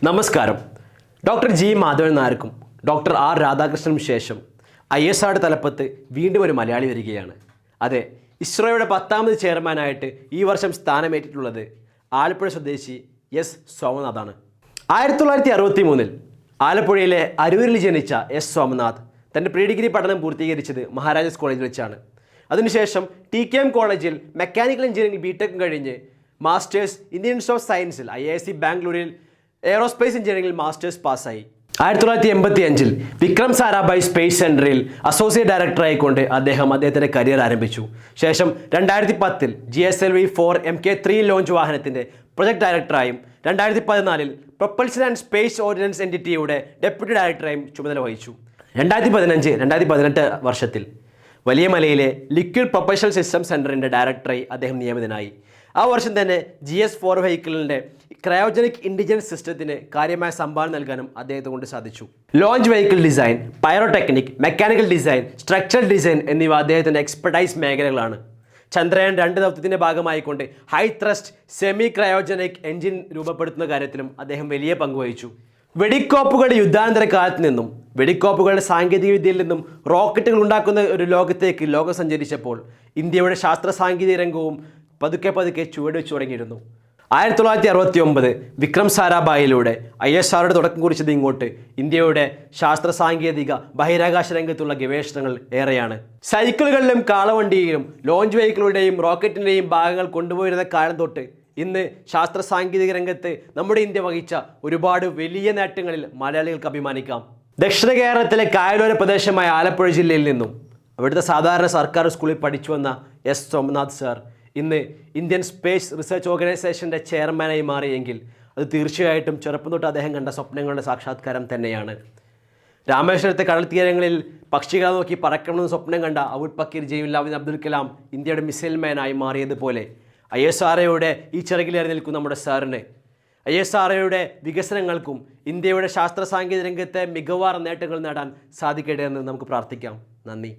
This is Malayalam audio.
നമസ്കാരം. ഡോക്ടർ ജി മാധവൻ നായർക്കും ഡോക്ടർ ആർ രാധാകൃഷ്ണനും ശേഷം ISRO തലപ്പത്ത് വീണ്ടും ഒരു മലയാളി വരികയാണ്. അതെ, ഇസ്രോയുടെ 10ാമത് ചെയർമാനായിട്ട് ഈ വർഷം സ്ഥാനമേറ്റിട്ടുള്ളത് ആലപ്പുഴ സ്വദേശി എസ് സോമനാഥാണ്. 1963 ആലപ്പുഴയിലെ അരൂരിൽ ജനിച്ച എസ് സോമനാഥ് തൻ്റെ പ്രീ ഡിഗ്രി പഠനം പൂർത്തീകരിച്ചത് മഹാരാജാസ് കോളേജിൽ വെച്ചാണ്. അതിനുശേഷം TKM കോളേജിൽ മെക്കാനിക്കൽ എഞ്ചിനീയറിംഗ് ബിടെക് കഴിഞ്ഞ് മാസ്റ്റേഴ്സ് ഇന്ത്യൻ ഇൻസ്റ്റിറ്റ്യൂട്ട് ഓഫ് സയൻസിൽ IISc ബാംഗ്ലൂരിൽ എയറോസ്പേസ് എഞ്ചിനീയറിംഗിൽ മാസ്റ്റേഴ്സ് പാസ്സായി. 1985 വിക്രം സാരാഭായ് സ്പേസ് സെൻറ്ററിൽ അസോസിയേറ്റ് ഡയറക്ടറായിക്കൊണ്ട് അദ്ദേഹത്തിൻ്റെ കരിയർ ആരംഭിച്ചു. ശേഷം 2010 GSLV-4 Mk3 ലോഞ്ച് വാഹനത്തിൻ്റെ പ്രൊജക്ട് ഡയറക്ടറായും 2014 പ്രൊപ്പൽഷൻ ആൻഡ് സ്പേസ് ഓർഡിനൻസ് എൻറ്റിറ്റിയുടെ ഡെപ്യൂട്ടി ഡയറക്ടറായും ചുമതല വഹിച്ചു. 2015-2018 വർഷത്തിൽ വലിയ മലയിലെ ലിക്വിഡ് പ്രൊപ്പൽഷൻ സിസ്റ്റം സെൻറ്ററിൻ്റെ ഡയറക്ടറായി അദ്ദേഹം നിയമിതനായി. ആ വർഷം തന്നെ GS4 വെഹിക്കിളിൻ്റെ ക്രയോജനിക് ഇൻഡിജൻസ് സിസ്റ്റത്തിന് കാര്യമായ സംഭാവന നൽകാനും അദ്ദേഹത്തെ കൊണ്ട് സാധിച്ചു. Launch vehicle design, pyrotechnic, mechanical design, structural design എന്നിവ അദ്ദേഹത്തിൻ്റെ എക്സ്പെർട്ടൈസ് മേഖലകളാണ്. ചന്ദ്രയാൻ 2 ദൗത്യത്തിൻ്റെ ഭാഗമായിക്കൊണ്ട് high thrust semi cryogenic engine രൂപപ്പെടുത്തുന്ന കാര്യത്തിലും അദ്ദേഹം വലിയ പങ്കുവഹിച്ചു. വെടിക്കോപ്പുകളുടെ യുദ്ധാനന്തര കാലത്ത് നിന്നും വെടിക്കോപ്പുകളുടെ സാങ്കേതിക വിദ്യയിൽ നിന്നും റോക്കറ്റുകൾ ഉണ്ടാക്കുന്ന ഒരു ലോകത്തേക്ക് ലോകം സഞ്ചരിച്ചപ്പോൾ ഇന്ത്യയുടെ ശാസ്ത്ര സാങ്കേതിക രംഗവും പതുക്കെ ചുവട് വെച്ചു തുടങ്ങിയിരുന്നു. 1969 വിക്രം സാരാഭായിലൂടെ ISROയുടെ തുടക്കം കുറിച്ചത് ഇങ്ങോട്ട് ഇന്ത്യയുടെ ശാസ്ത്ര സാങ്കേതിക ബഹിരാകാശ രംഗത്തുള്ള ഗവേഷണങ്ങൾ ഏറെയാണ്. സൈക്കിളുകളിലും കാളവണ്ടിയിലും ലോഞ്ച് വെഹിക്കിളുടെയും റോക്കറ്റിൻ്റെയും ഭാഗങ്ങൾ കൊണ്ടുപോയിരുന്ന കാലം തൊട്ട് ഇന്ന് ശാസ്ത്ര സാങ്കേതിക രംഗത്ത് നമ്മുടെ ഇന്ത്യ വഹിച്ച ഒരുപാട് വലിയ നേട്ടങ്ങളിൽ മലയാളികൾക്ക് അഭിമാനിക്കാം. ദക്ഷിണ കേരളത്തിലെ കായലോര പ്രദേശമായ ആലപ്പുഴ ജില്ലയിൽ നിന്നും അവിടുത്തെ സാധാരണ സർക്കാർ സ്കൂളിൽ പഠിച്ചു വന്ന എസ് സോമനാഥ് സാർ ഇന്ന് ഇന്ത്യൻ സ്പേസ് റിസർച്ച് ഓർഗനൈസേഷൻ്റെ ചെയർമാനായി മാറിയെങ്കിൽ അത് തീർച്ചയായിട്ടും ചെറുപ്പം തൊട്ട് അദ്ദേഹം കണ്ട സ്വപ്നങ്ങളുടെ സാക്ഷാത്കാരം തന്നെയാണ്. രാമേശ്വരത്തെ കടൽ തീരങ്ങളിൽ പക്ഷികളെ നോക്കി പറക്കണമെന്ന് സ്വപ്നം കണ്ട അബുൽ പക്കീർ ജൈനുലാബ്ദീൻ അബ്ദുൽ കലാം ഇന്ത്യയുടെ മിസൈൽ മാനായി മാറിയതുപോലെ ISROയുടെ ഈ ചിറകിലേറി നിൽക്കുന്ന നമ്മുടെ സാറിന് ISROയുടെ വികസനങ്ങൾക്കും ഇന്ത്യയുടെ ശാസ്ത്ര സാങ്കേതിക രംഗത്തെ മികവാർ നേട്ടങ്ങൾ നേടാൻ സാധിക്കട്ടെ എന്ന് നമുക്ക് പ്രാർത്ഥിക്കാം. നന്ദി.